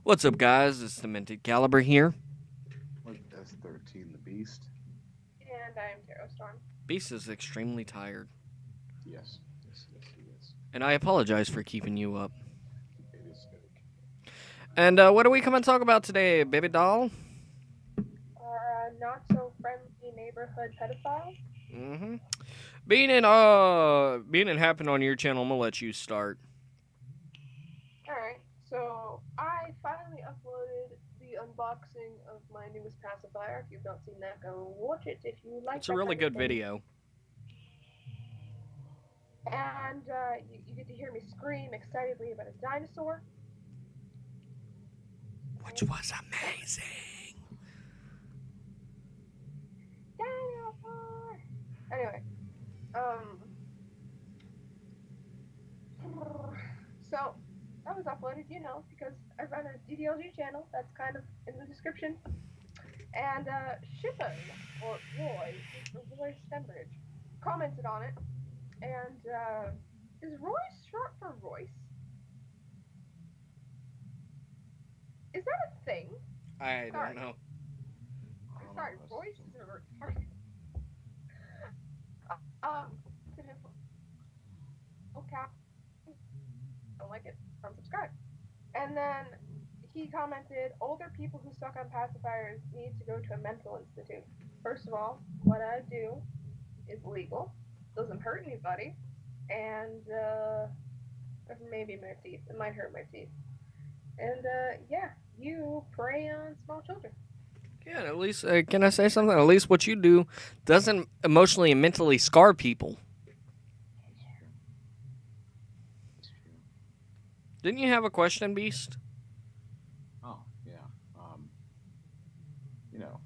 What's up, guys? It's Demented Caliber here. What S13 the Beast? And I am Tarot Storm. Beast is extremely tired, Yes, yes, he is. and I apologize for keeping you up. It is fake. And what are we coming to talk about today, baby doll? Our not so friendly neighborhood pedophile. Mm-hmm. Being it happened on your channel, I'm gonna let you start. Alright, so I finally uploaded the unboxing of my newest pacifier. If you've not seen that, go watch it if you like It's a that really kind of good thing. video. And you get to hear me scream excitedly about a dinosaur. Which was amazing. Dinosaur! Anyway, um, so that was uploaded, because I run a DDLG channel. That's kind of in the description. And Shippo, or Roy, Roy Stembridge, commented on it. And is Royce short for Royce? Is that a thing? I don't Sorry. know. I don't Sorry, know. Royce is a retarded. Okay. Don't like it. Unsubscribe. And then he commented, older people who suck on pacifiers need to go to a mental institute. First of all, what I do is legal, doesn't hurt anybody, and maybe my teeth. It might hurt my teeth. And yeah, you prey on small children. Yeah, at least can I say something? At least what you do doesn't emotionally and mentally scar people. It's true. It's true. Didn't you have a question, Beast? Oh yeah. You know,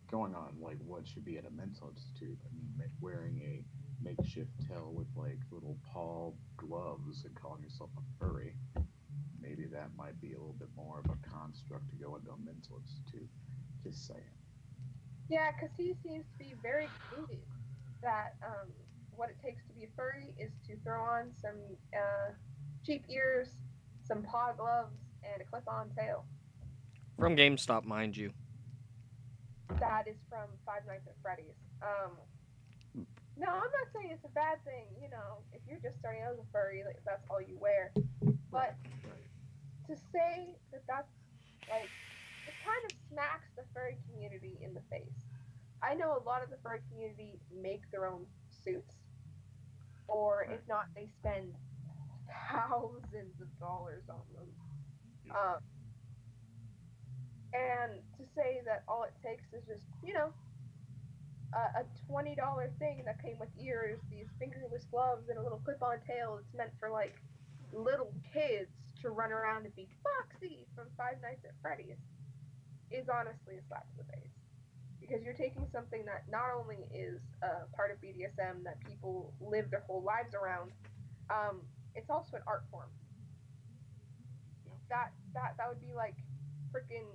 going on like what should be at a mental institute. I mean, wearing a makeshift tail with like little paw gloves and calling yourself a furry. Maybe that might be a little bit more of a construct to go into a mental institute. Just saying. Yeah, because he seems to be very concluded that what it takes to be a furry is to throw on some cheap ears, some paw gloves, and a clip-on tail. From GameStop, mind you. That is from Five Nights at Freddy's. No, I'm not saying it's a bad thing. If you're just starting out as a furry, like, that's all you wear. Right. But Right. to say that that's like it kind of smacks the furry community in the face. I know a lot of the furry community make their own suits, or Right. if not, they spend thousands of dollars on them. Yeah. And to say that all it takes is just, a $20 thing that came with ears, these fingerless gloves, and a little clip-on tail that's meant for like little kids to run around and be Foxy from Five Nights at Freddy's is honestly a slap in the face. Because you're taking something that not only is part of BDSM that people live their whole lives around, it's also an art form. Yeah. That would be like freaking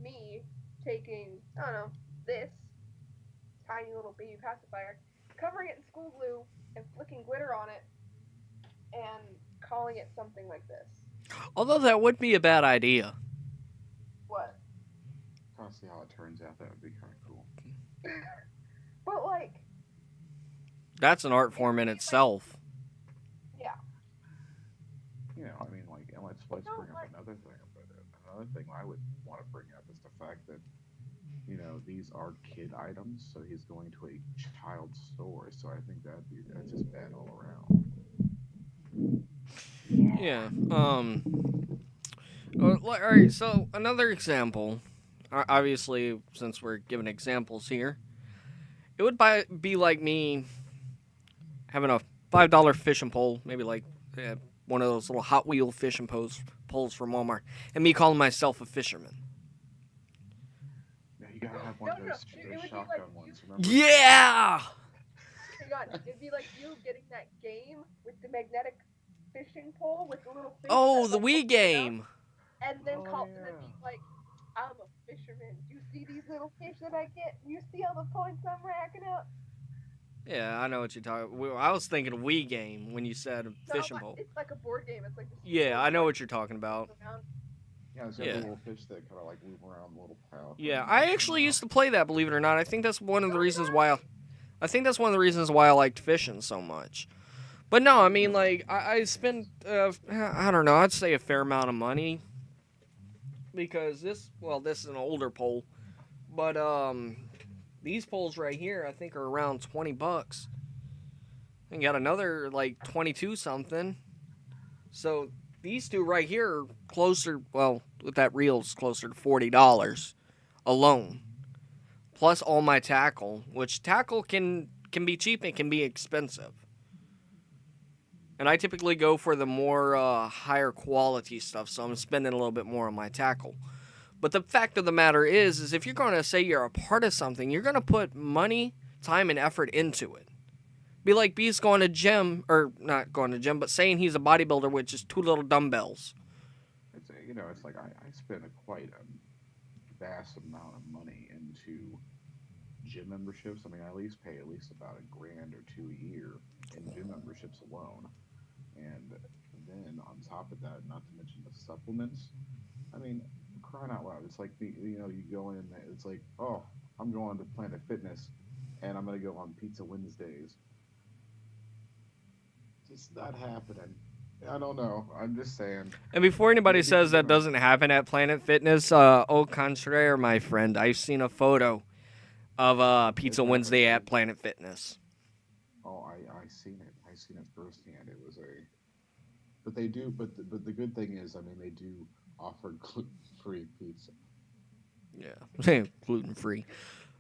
me taking, I don't know, this tiny little baby pacifier, covering it in school glue and flicking glitter on it and calling it something like this. Although that would be a bad idea. What? Kind of see how it turns out. That would be kind of cool. But like, That's an art it form would in be like, itself. yeah. I mean, like, and let's No, bring up like, another thing. Another thing I would want to bring up is the fact that these are kid items, so he's going to a child store. So I think that's just bad all around. Yeah. All right. So another example. Obviously, since we're giving examples here, it would be like me having a $5 fishing pole, maybe like one of those little Hot Wheel fishing poles from Walmart, and me calling myself a fisherman. Yeah, you gotta have one no, of no, no. those It would be like shotgun you. ones. Remember? Yeah. Hang on. It'd be like you getting that game with the magnetic fishing pole with the little fish Oh, that the like Wii opens it up, game. Oh and then yeah. being like, "I'm a fisherman. You see these little fish that I get? You see all the points I'm racking up?" Yeah, I know what you're talking. I was thinking Wii game when you said No, fishing pole. it's like a board game. It's like this Yeah, little I know board what you're talking about. game around. Yeah, it's got the Yeah. little fish that kind of like move around the little path Yeah, thing I in the actually mouth. used to play that, believe it or not. I think that's one of the So did reasons I. why I think that's one of the reasons why I liked fishing so much. But no, I mean, like, I spent, I don't know, I'd say a fair amount of money because this is an older pole, but, these poles right here, I think are around $20. And got another, like, 22 something. So these two right here are closer, well, with that reel's closer to $40 alone. Plus all my tackle, which tackle can be cheap and can be expensive. And I typically go for the more higher quality stuff, so I'm spending a little bit more on my tackle. But the fact of the matter is if you're going to say you're a part of something, you're going to put money, time, and effort into it. Be like B's going to gym, or not going to gym, but saying he's a bodybuilder with just two little dumbbells. It's like I spend a quite a vast amount of money into gym memberships. I mean, I at least pay at least about a grand or two a year in gym memberships alone. And then on top of that, not to mention the supplements. I mean, crying out loud, it's like you go in, it's like, oh, I'm going to Planet Fitness, and I'm gonna go on Pizza Wednesdays. It's not happening. I don't know. I'm just saying. And before anybody Maybe if says you're that gonna, doesn't happen at Planet Fitness, au contraire, my friend, I've seen a photo of it Pizza Wednesday happens. at Planet Fitness. Oh, I seen it. I seen it firsthand. It was a, but they do. But the good thing is, I mean, they do offer gluten-free pizza. Yeah, gluten free.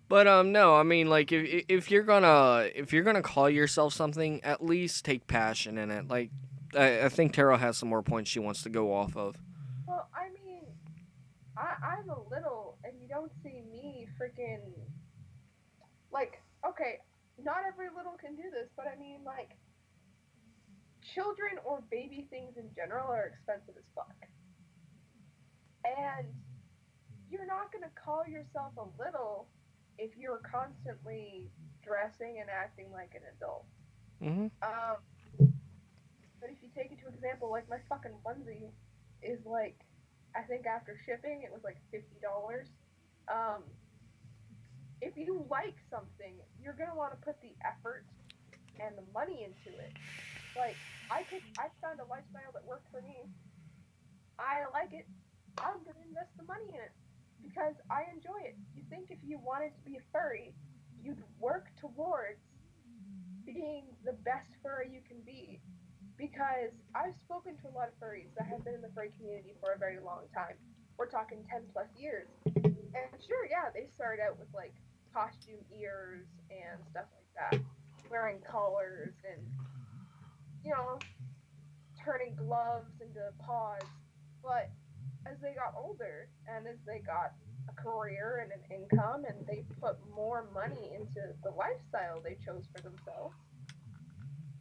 But no, I mean like if you're gonna call yourself something, at least take passion in it. Like I think Tara has some more points she wants to go off of. Well, I mean, I'm a little, and you don't see me freaking like. Okay, not every little can do this, but I mean, like, children or baby things in general are expensive as fuck, and you're not gonna call yourself a little if you're constantly dressing and acting like an adult. Hmm. Um, but if you take it to example, like my fucking onesie is like, I think after shipping it was like $50. Um, if you like something, you're gonna want to put the effort and the money into it. Like I found a lifestyle that worked for me. I like it. I'm gonna invest the money in it because I enjoy it. You think if you wanted to be a furry, you'd work towards being the best furry you can be. Because I've spoken to a lot of furries that have been in the furry community for a very long time. We're talking 10 plus years. And sure, yeah, they started out with like costume ears and stuff like that, wearing collars and, you know, turning gloves into paws. But as they got older and as they got a career and an income and they put more money into the lifestyle they chose for themselves,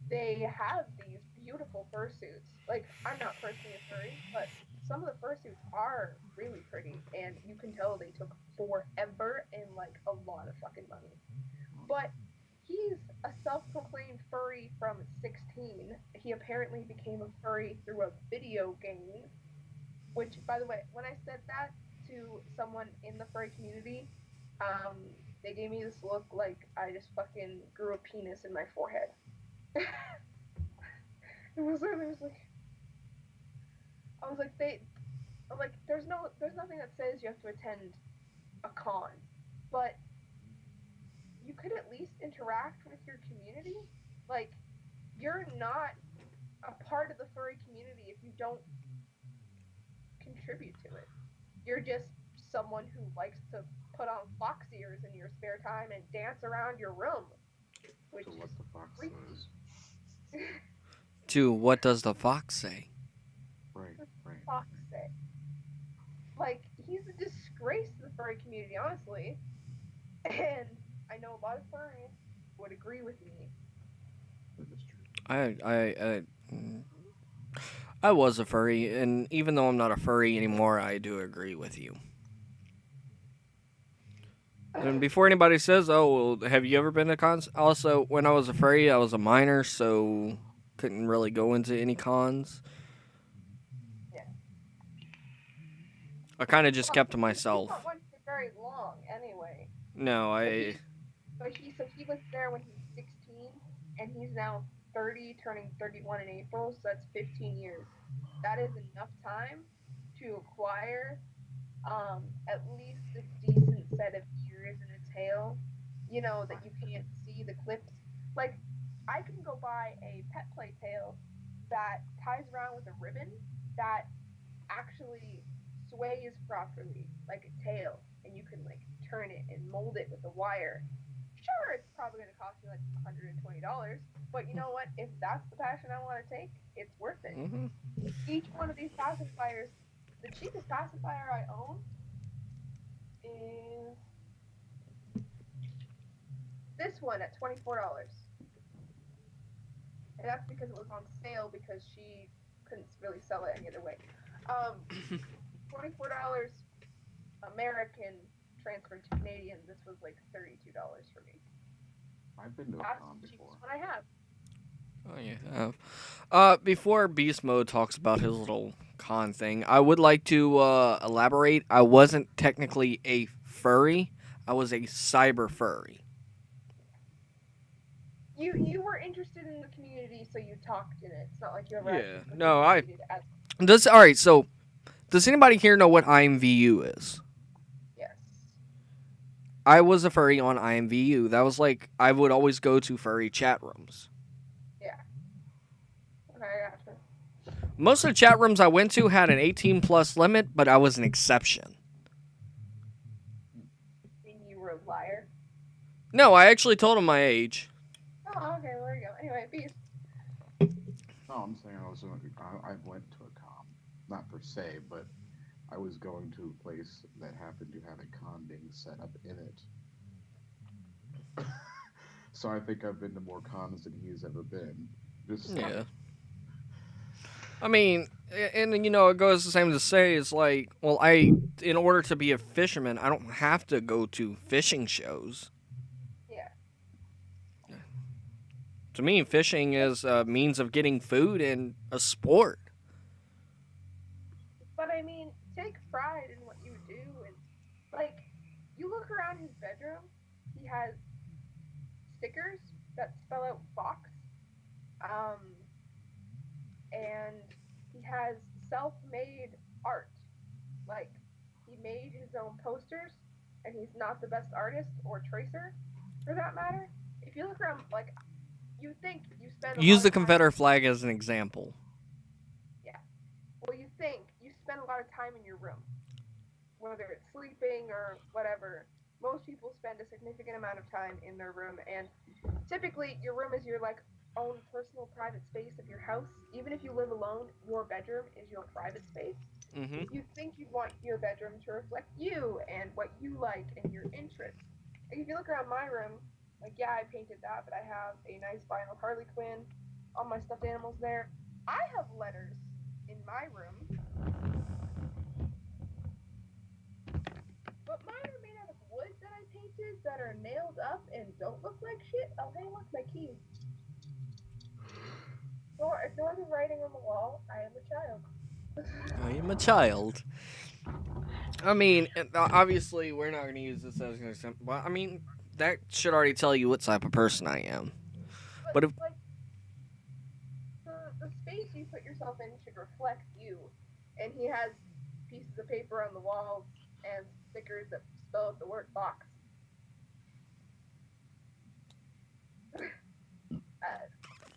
they have these beautiful fursuits. Like, I'm not personally a furry, but some of the fursuits are really pretty, and you can tell they took forever and like a lot of fucking money. But he's a self-proclaimed furry from 16. He apparently became a furry through a video game, which, by the way, when I said that to someone in the furry community, um, they gave me this look like I just fucking grew a penis in my forehead. It was like I was like there's nothing that says you have to attend a con, but you could at least interact with your community. Like, you're not a part of the furry community if you don't contribute to it. You're just someone who likes to put on fox ears in your spare time and dance around your room, which To is what the fox freaky. says. To what does the fox say? Right, right. Fox say. Like, he's a disgrace to the furry community, honestly. And I know a lot of furries would agree with me. That is true. I I I was a furry, and even though I'm not a furry anymore, I do agree with you. And before anybody says, "Oh, well, have you ever been to cons?" Also, when I was a furry, I was a minor, so couldn't really go into any cons. Yeah. I kind of just Well, kept to he's not myself. one for very long anyway. No, But I. he, so he was there when he was 16, and he's now 30, turning 31 in April. So that's 15 years. That is enough time to acquire at least a decent set of ears and a tail. You know that you can't see the clips. Like I can go buy a pet play tail that ties around with a ribbon that actually sways properly like a tail, and you can like turn it and mold it with a wire. Sure, it's probably going to cost me like $120, but you know what? If that's the passion I want to take, it's worth it. Hmm. Each one of these pacifiers, the cheapest pacifier I own is this one at $24, and that's because it was on sale because she couldn't really sell it any other way. Um, $24 American transferred to Canadian. This was like $32 for me. I've been to a That's con the before. cheapest one I have. Oh yeah. Before Beast Mode talks about his little con thing, I would like to elaborate. I wasn't technically a furry. I was a cyber furry. You were interested in the community, so you talked in it. It's not like you ever Yeah. actually No, I. participated as Does all right. So, does anybody here know what IMVU is? yes. I was a furry on IMVU. That was like I would always go to furry chat rooms. Yeah. Okay, I gotcha. Most of the chat rooms I went to had an 18 plus limit, but I was an exception. I mean, you were a liar. No, I actually told him my age. Oh, okay, well, there you go. Anyway, Beast. No, I'm saying I went to a con, not per se, but I was going to a place that happened to have a con being set up in it. So I think I've been to more cons than he's ever been. Just saying. Yeah. I mean, and you know, it goes the same to say is like, well, in order to be a fisherman, I don't have to go to fishing shows. Yeah. To me, fishing is a means of getting food and a sport. But I mean, take pride in what you do, and like, you look around his bedroom. He has stickers that spell out fox. Um, and he has self-made art. Like he made his own posters, and he's not the best artist or tracer, for that matter. If you look around, like you think you spend a Use lot the of time. Confederate flag as an example. Yeah. Well, you think you spend a lot of time in your room, whether it's sleeping or whatever. Most people spend a significant amount of time in their room, and typically your room is your like own personal private space of your house. Even if you live alone, your bedroom is your private space. Mm-hmm. You think you'd want your bedroom to reflect you and what you like and your interests. Like if you look around my room, like yeah, I painted that, but I have a nice vinyl Harley Quinn, all my stuffed animals there. I have letters in my room, but mine are made out of wood that I painted that are nailed up and don't look like shit. Oh hey, look, my keys. Or ignore the writing on the wall. I am a child. I am a child. I mean, obviously, we're not going to use this as an example. But I mean, that should already tell you what type of person I am. But But if like the space you put yourself in should reflect you. And he has pieces of paper on the walls and stickers that spell out the word box.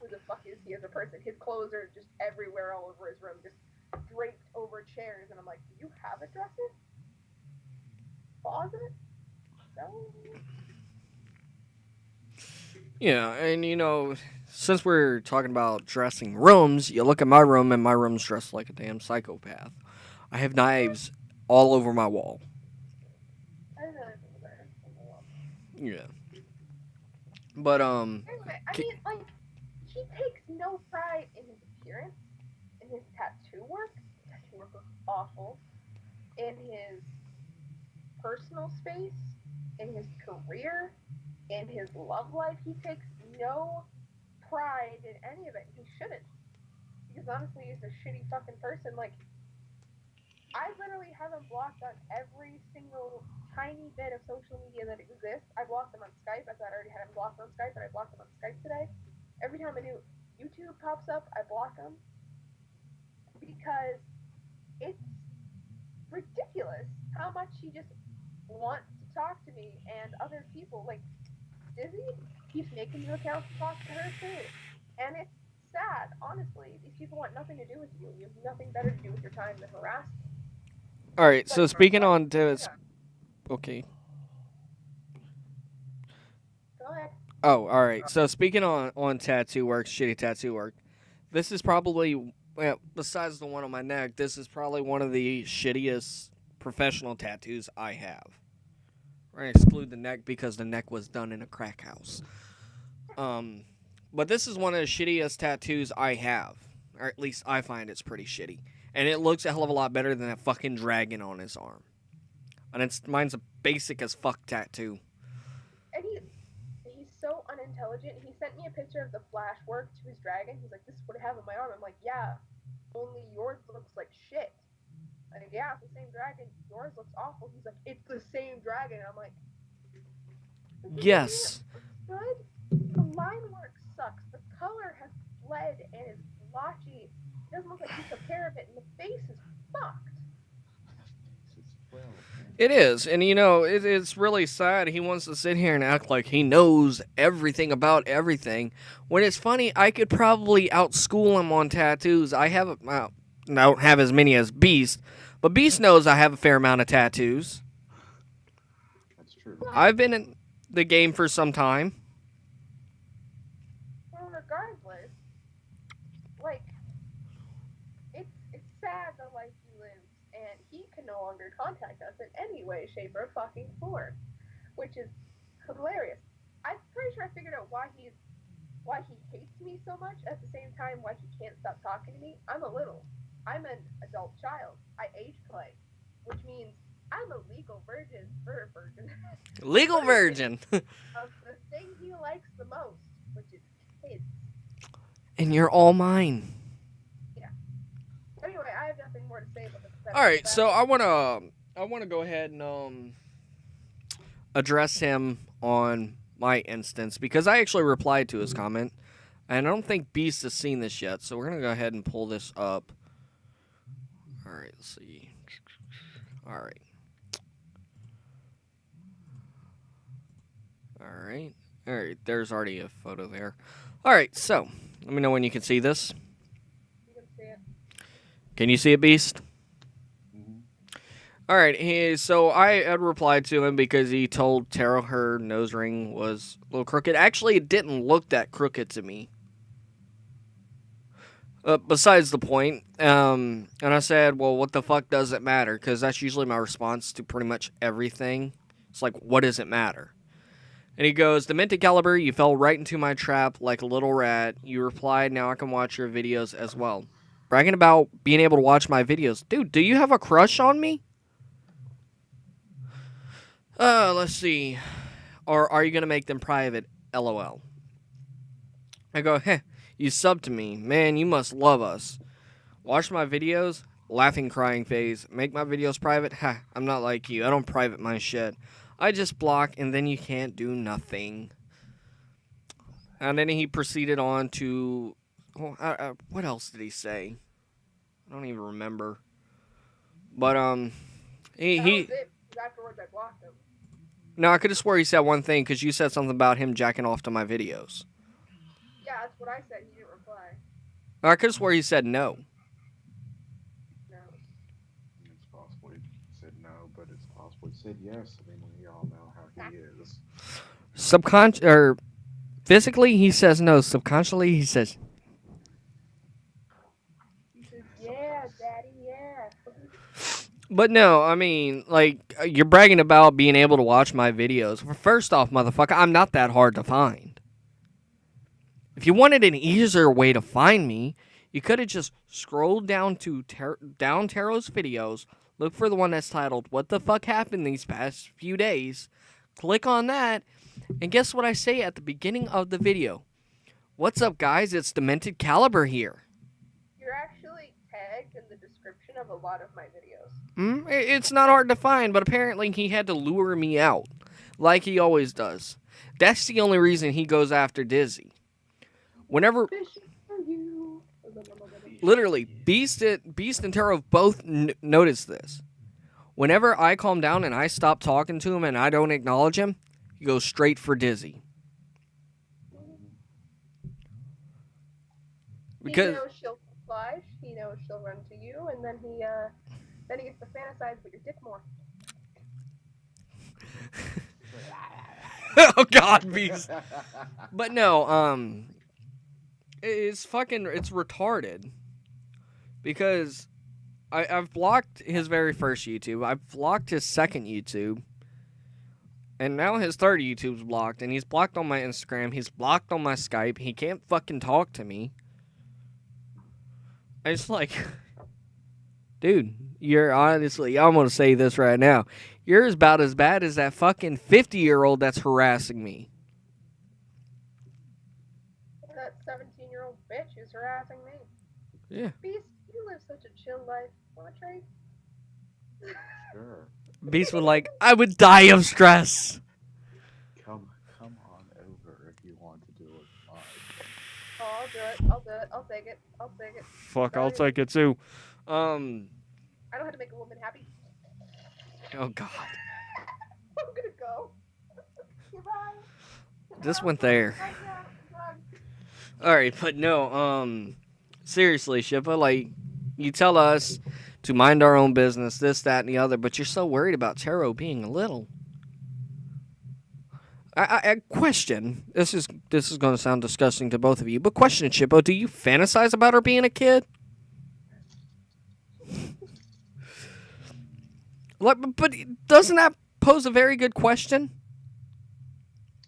Who the fuck is he as a person? His clothes are just everywhere all over his room, just draped over chairs. And I'm like, do you have a dresser? Closet? No. yeah, and you know, since we're talking about dressing rooms, you look at my room, and my room's dressed like a damn psychopath. I have knives all over my wall. I don't know. Yeah, but Anyway, I mean, like, he takes no pride in his appearance, in his tattoo work. His tattoo work looks awful. In his personal space, in his career, in his love life. He takes no pride in any of it. He shouldn't. Because honestly, he's a shitty fucking person. Like, I literally have him blocked on every single tiny bit of social media that exists. I blocked him on Skype. I thought I already had him blocked on Skype, but I blocked him on Skype today. Every time a new YouTube pops up, I block him because it's ridiculous how much he just wants to talk to me and other people. Like, Dizzy keeps making new accounts to talk to her too. And it's sad, honestly. These people want nothing to do with you. You have nothing better to do with your time than harass them. All right. So But- speaking on to Yeah. okay. Go ahead. Oh, all right. So speaking on tattoo work, shitty tattoo work, this is probably besides the one on my neck, this is probably one of the shittiest professional tattoos I have. We're gonna exclude the neck because the neck was done in a crack house. But this is one of the shittiest tattoos I have, or at least I find it's pretty shitty, and it looks a hell of a lot better than that fucking dragon on his arm. And mine's a basic as fuck tattoo. And he's so unintelligent. He sent me a picture of the flash work to his dragon. He's like, this is what I have on my arm. I'm like, yeah, only yours looks like shit. Like, yeah, it's the same dragon. Yours looks awful. He's like, it's the same dragon. I'm like, Yes. good. The line work sucks. The color has bled and is blotchy. It doesn't look like he took care of it, and the face is fucked. It is, and it's really sad. He wants to sit here and act like he knows everything about everything. When it's funny, I could probably outschool him on tattoos. I don't have as many as Beast, but Beast knows I have a fair amount of tattoos. That's true. I've been in the game for some time. Well, regardless, like, it's sad the life he lives, and he can no longer contact us in any way, shape, or fucking form, which is hilarious. I'm pretty sure I figured out why he hates me so much. At the same time, why he can't stop talking to me. I'm an adult child. I age play, which means I'm a legal virgin. Legal virgin. Of the thing he likes the most, which is kids. And you're all mine. Anyway, I have nothing more to say about the. All right, so I wanna go ahead and address him on my instance because I actually replied to his comment, and I don't think Beast has seen this yet. So we're gonna go ahead and pull this up. All right, let's see. All right. All right. There's already a photo there. All right, so let me know when you can see this. You can see it. Can you see it, Beast? Mm-hmm. All right, so I had replied to him because he told Tara her nose ring was a little crooked. Actually, it didn't look that crooked to me. Besides the point, and I said, well, what the fuck does it matter? Because that's usually my response to pretty much everything. It's like, what does it matter? And he goes, Demented Caliber, you fell right into my trap like a little rat. You replied, now I can watch your videos as well. Bragging about being able to watch my videos. Dude, do you have a crush on me? Let's see. Or are you going to make them private? LOL. I go, heh, you sub to me. Man, you must love us. Watch my videos? Laughing, crying phase. Make my videos private? Ha, I'm not like you. I don't private my shit. I just block, and then you can't do nothing. And then he proceeded on to... what else did he say? I don't even remember. But, That was it. Because afterwards, I blocked him. No, I could have swore he said one thing, because you said something about him jacking off to my videos. Yeah, that's what I said. He didn't reply. I could have swore he said no. No. It's possible he said no, but it's possible he said yes. I mean, we all know how he is. Physically, he says no. Subconsciously, he says... He says, yeah, daddy, yeah. But no, I mean, like, you're bragging about being able to watch my videos. First off, motherfucker, I'm not that hard to find. If you wanted an easier way to find me, you could have just scrolled down to down Taro's videos, look for the one that's titled, What the Fuck Happened These Past Few Days, click on that, and guess what I say at the beginning of the video? What's up, guys? It's Demented Caliber here. You're actually tagged in the description description of a lot of my videos. It's not hard to find, but apparently he had to lure me out, like he always does. That's the only reason he goes after Dizzy. Whenever, Fishing for you. literally, Beast and Taro both noticed this. Whenever I calm down and I stop talking to him and I don't acknowledge him, he goes straight for Dizzy. Because he knows she'll fly, he knows she'll run to you, and then he gets to fantasize with your dick more. oh God, Beast. But no, it's retarded. Because I've blocked his very first YouTube. I've blocked his second YouTube. And now his third YouTube's blocked. And he's blocked on my Instagram. He's blocked on my Skype. He can't fucking talk to me. It's like, dude, you're honestly, I'm going to say this right now. You're about as bad as that fucking 50-year-old that's harassing me. That 17-year-old bitch who's harassing me. Yeah. Beast, you live such a chill life. Want to trade? Sure. Beast would I would die of stress. Come on over if you want to do it. Oh, I'll do it. I'll take it. Fuck, I'll take it too. I know how to make a woman happy. Oh God. I'm gonna go. Goodbye. This went there. Alright, but no, seriously, Shippo, you tell us to mind our own business, this, that, and the other, but you're so worried about Taro being a little. I question, this is going to sound disgusting to both of you, but question, Shippo, do you fantasize about her being a kid? But doesn't that pose a very good question?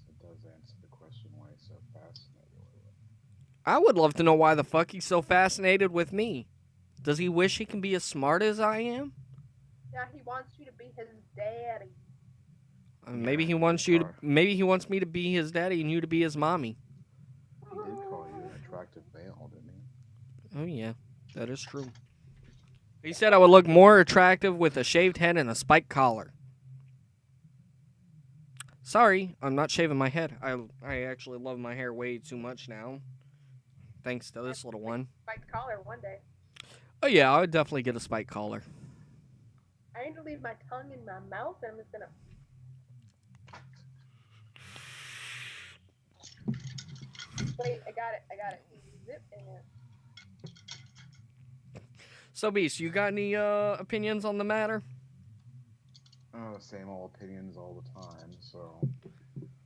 It does answer the question why he's so fascinated with it. I would love to know why the fuck he's so fascinated with me. Does he wish he can be as smart as I am? Yeah, he wants you to be his daddy. Maybe he wants you to. Maybe he wants me to be his daddy and you to be his mommy. He did call you an attractive male, didn't he? Oh yeah, that is true. He said I would look more attractive with a shaved head and a spiked collar. Sorry, I'm not shaving my head. I actually love my hair way too much now. Thanks to this little one. Spiked collar one day. Oh yeah, I would definitely get a spiked collar. I need to leave my tongue in my mouth, and I'm just gonna. Wait, I got it. Zip in there. So, Beast, you got any opinions on the matter? Same old opinions all the time, so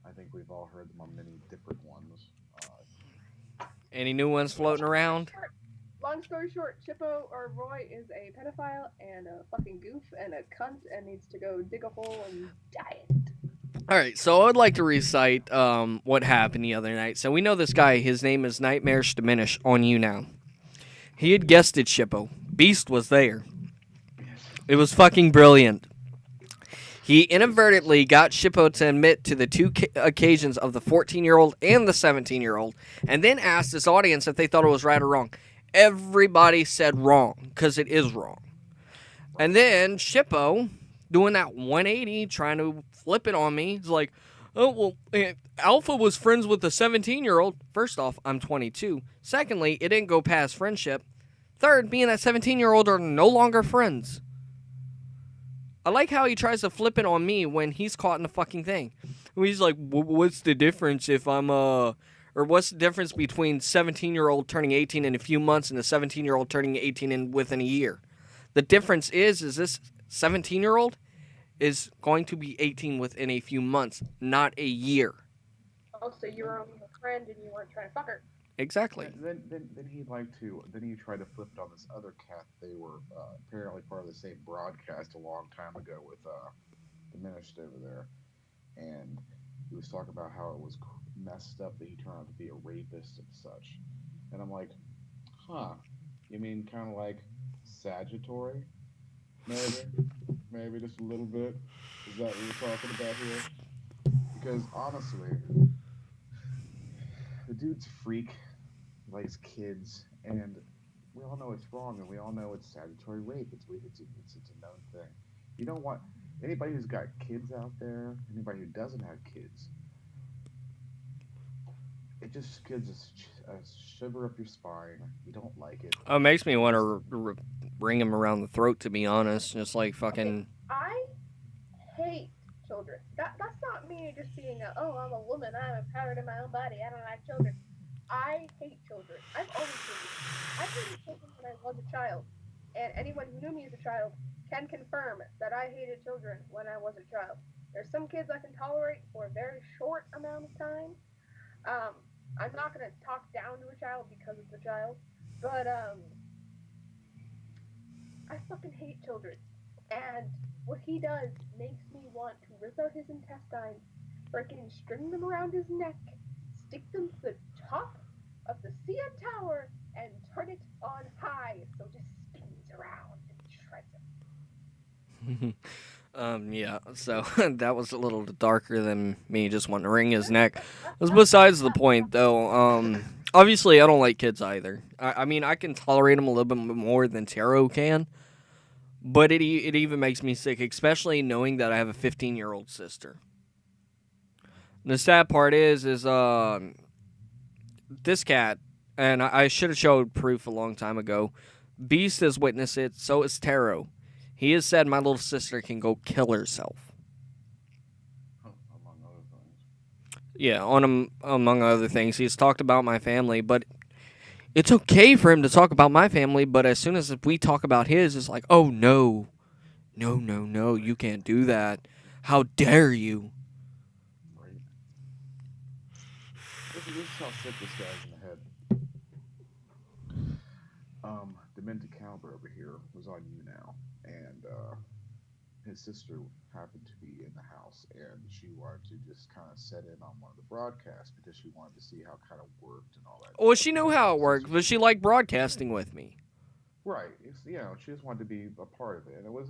I think we've all heard them on many different ones. Any new ones floating around? Long story short, Shippo or Roy is a pedophile and a fucking goof and a cunt and needs to go dig a hole and die it. Alright, so I would like to recite what happened the other night. So we know this guy, his name is Nightmares Diminish on You Now. He had guessed it, Shippo. Beast was there. It was fucking brilliant. He inadvertently got Shippo to admit to the two occasions of the 14-year-old and the 17-year-old, and then asked his audience if they thought it was right or wrong. Everybody said wrong, because it is wrong. And then Shippo, doing that 180, trying to flip it on me, is like, oh, well, Alpha was friends with the 17-year-old. First off, I'm 22. Secondly, it didn't go past friendship. Third, me and that 17-year-old are no longer friends. I like how he tries to flip it on me when he's caught in the fucking thing. He's like, what's the difference if I'm, or what's the difference between 17-year-old turning 18 in a few months and a 17-year-old turning 18 within a year? The difference is this 17-year-old is going to be 18 within a few months, not a year. Oh, so you were only a friend and you weren't trying to fuck her. Exactly. Then he tried to flip it on this other cat. They were apparently part of the same broadcast a long time ago with Diminished over there, and he was talking about how it was messed up that he turned out to be a rapist and such. And I'm like, huh? You mean kind of like Sagittary? Maybe just a little bit. Is that what we're talking about here? Because honestly, the dude's a freak, likes kids, and we all know it's wrong, and we all know it's statutory rape. It's a known thing. You don't want anybody who's got kids out there, anybody who doesn't have kids. It just gives a shiver up your spine. You don't like it. It makes me You want just to ring him around the throat, to be honest. Just like Okay, fucking. I hate children. That's not me just being a, oh, I'm a woman, I'm empowered in my own body, I don't like children. I hate children. I've always hated them. I hated children when I was a child, and anyone who knew me as a child can confirm that I hated children when I was a child. There's some kids I can tolerate for a very short amount of time. Um, I'm not gonna talk down to a child because it's a child, but I fucking hate children. And what he does makes me want to rip out his intestines, freaking string them around his neck, stick them to the top of the CN Tower, and turn it on high so it just spins around and shreds him. Yeah, so that was a little darker than me just wanting to wring his neck. That's besides the point, though. Obviously, I don't like kids either. I mean, I can tolerate them a little bit more than Taro can, but it even makes me sick, especially knowing that I have a 15-year-old sister. The sad part is this cat, and I should have showed proof a long time ago. Beast has witnessed it, so is Taro. He has said my little sister can go kill herself. among other things. Yeah, among other things. He's talked about my family, but it's okay for him to talk about my family, but as soon as we talk about his, it's like, oh no. No, no, no, you can't do that. How dare you? Right. This is how sick this guy's in the head. Demented Caliber over here was on you now, and his sister happened to be in the house, and she wanted to just kind of set in on one of the broadcasts because she wanted to see how it kind of worked and all that Well, stuff. she knew how it worked, but she liked broadcasting with me. Right, she just wanted to be a part of it, and it was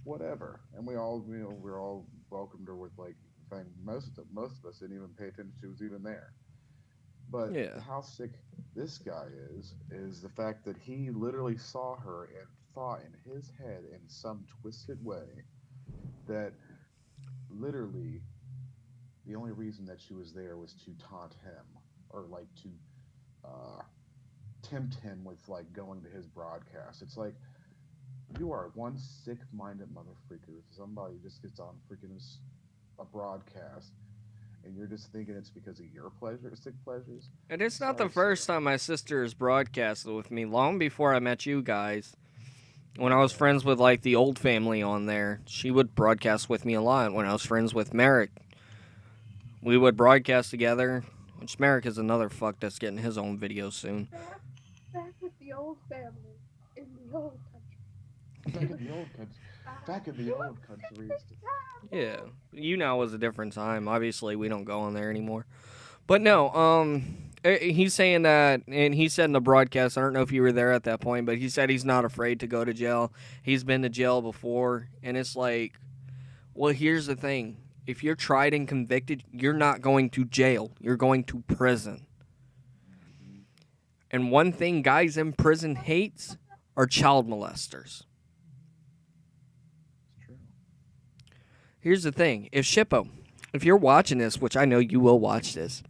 whatever, and we're all welcomed her with like, in fact, most of us didn't even pay attention she was even there. But Yeah. how sick this guy is the fact that he literally saw her and thought in his head in some twisted way that literally the only reason that she was there was to taunt him or like to uh, tempt him with like going to his broadcast. It's like you are one sick-minded mother freaker. Somebody just gets on freaking a broadcast, and you're just thinking it's because of your sick pleasures. And it's not the Sorry, sir. first time my sister has broadcasted with me. Long before I met you guys, when I was Yeah. friends with like the old family on there, she would broadcast with me a lot. When I was friends with Merrick, we would broadcast together. Which Merrick is another fuck that's getting his own video soon. Back with the old family in the old Back country. in the old country. Back in It the was old countries. such a good Yeah, time. you know, it was a different time. Obviously, we don't go on there anymore. But no, he's saying that, and he said in the broadcast, I don't know if you were there at that point, but he said he's not afraid to go to jail. He's been to jail before, and it's like, well, here's the thing. If you're tried and convicted, you're not going to jail. You're going to prison. Hmm. And one thing guys in prison hates are child molesters. It's true. Here's the thing. If you're watching this, which I know you will watch this,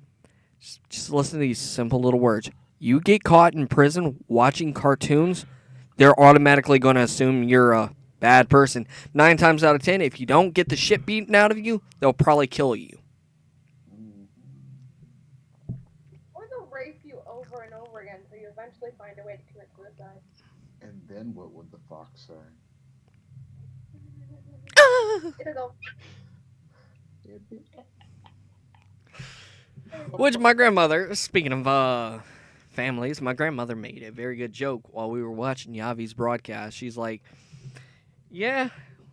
just listen to these simple little words. You get caught in prison watching cartoons, they're automatically going to assume you're a bad person. 9 times out of 10, if you don't get the shit beaten out of you, they'll probably kill you. Hmm. Or they'll rape you over and over again so you eventually find a way to commit suicide. And then what would the fox say? It'll go. Which my grandmother, speaking of families, my grandmother made a very good joke while we were watching Yavi's broadcast. She's like, yeah,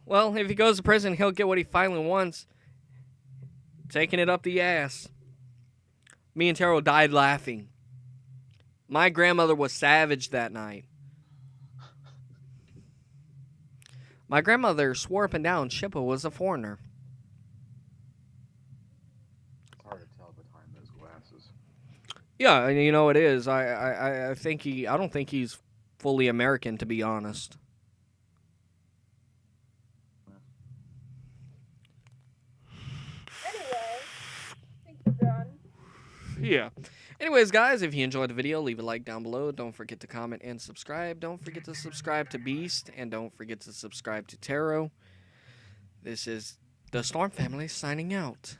well, if he goes to prison, he'll get what he finally wants. Taking it up the ass. Me and Taro died laughing. My grandmother was savage that night. My grandmother swore up and down Shippo was a foreigner. It's hard to tell behind those glasses. Yeah, and you know it is. I think I don't think he's fully American, to be honest. Anyway, I think we're done. Yeah. Anyways, guys, if you enjoyed the video, leave a like down below. Don't forget to comment and subscribe. Don't forget to subscribe to Beast, and don't forget to subscribe to Taro. This is the Storm Family signing out.